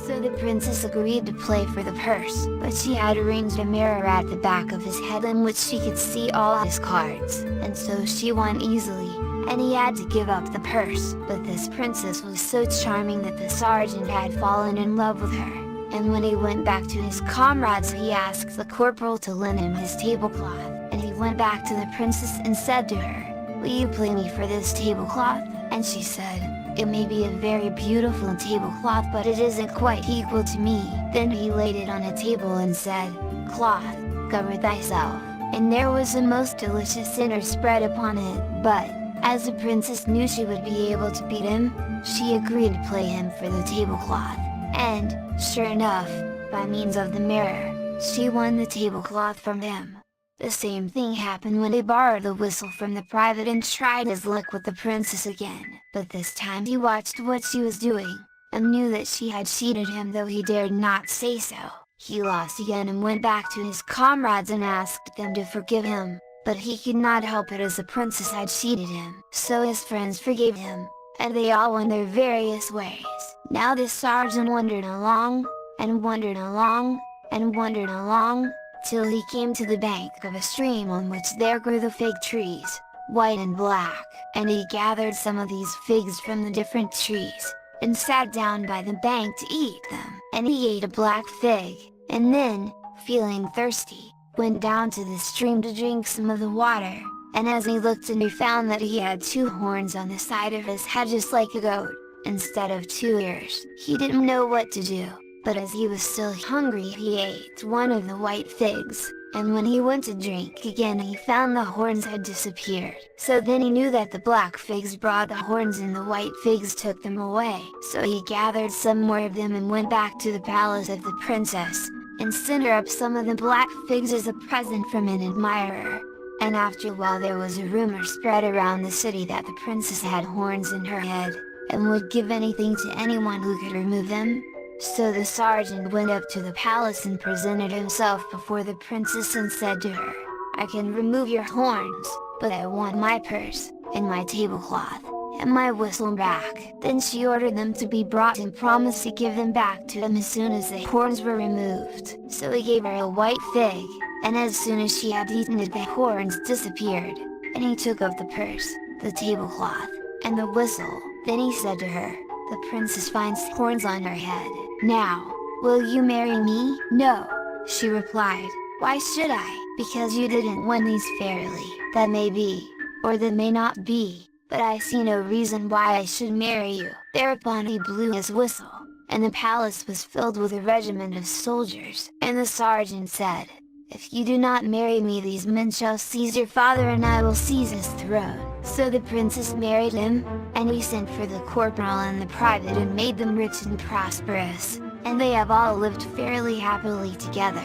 So the princess agreed to play for the purse, but she had arranged a mirror at the back of his head in which she could see all his cards, and so she won easily, and he had to give up the purse. But this princess was so charming that the sergeant had fallen in love with her, and when he went back to his comrades he asked the corporal to lend him his tablecloth, and he went back to the princess and said to her, "Will you play me for this tablecloth?" And she said, "It may be a very beautiful tablecloth, but it isn't quite equal to me." Then he laid it on a table and said, "Cloth, cover thyself," and there was a most delicious dinner spread upon it. But, as the princess knew she would be able to beat him, she agreed to play him for the tablecloth, and, sure enough, by means of the mirror, she won the tablecloth from him. The same thing happened when he borrowed the whistle from the private and tried his luck with the princess again, but this time he watched what she was doing, and knew that she had cheated him though he dared not say so. He lost again and went back to his comrades and asked them to forgive him, but he could not help it as the princess had cheated him. So his friends forgave him, and they all went their various ways. Now the sergeant wandered along, and wandered along, and wandered along, till he came to the bank of a stream on which there grew the fig trees, white and black, and he gathered some of these figs from the different trees, and sat down by the bank to eat them. And he ate a black fig, and then, feeling thirsty, went down to the stream to drink some of the water, and as he looked and he found that he had 2 horns on the side of his head just like a goat, instead of 2 ears. He didn't know what to do, but as he was still hungry he ate one of the white figs, and when he went to drink again he found the horns had disappeared. So then he knew that the black figs brought the horns and the white figs took them away. So he gathered some more of them and went back to the palace of the princess, and sent her up some of the black figs as a present from an admirer. And after a while there was a rumor spread around the city that the princess had horns in her head, and would give anything to anyone who could remove them. So the sergeant went up to the palace and presented himself before the princess and said to her, "I can remove your horns, but I want my purse, and my tablecloth, and my whistle back." Then she ordered them to be brought and promised to give them back to him as soon as the horns were removed. So he gave her a white fig, and as soon as she had eaten it the horns disappeared, and he took up the purse, the tablecloth, and the whistle. Then he said to her, "The princess finds horns on her head. Now, will you marry me?" "No," she replied. "Why should I?" "Because you didn't win these fairly." "That may be, or that may not be, but I see no reason why I should marry you." Thereupon he blew his whistle, and the palace was filled with a regiment of soldiers. And the sergeant said, "If you do not marry me these men shall seize your father and I will seize his throne." So the princess married him, and he sent for the corporal and the private and made them rich and prosperous, and they have all lived fairly happily together.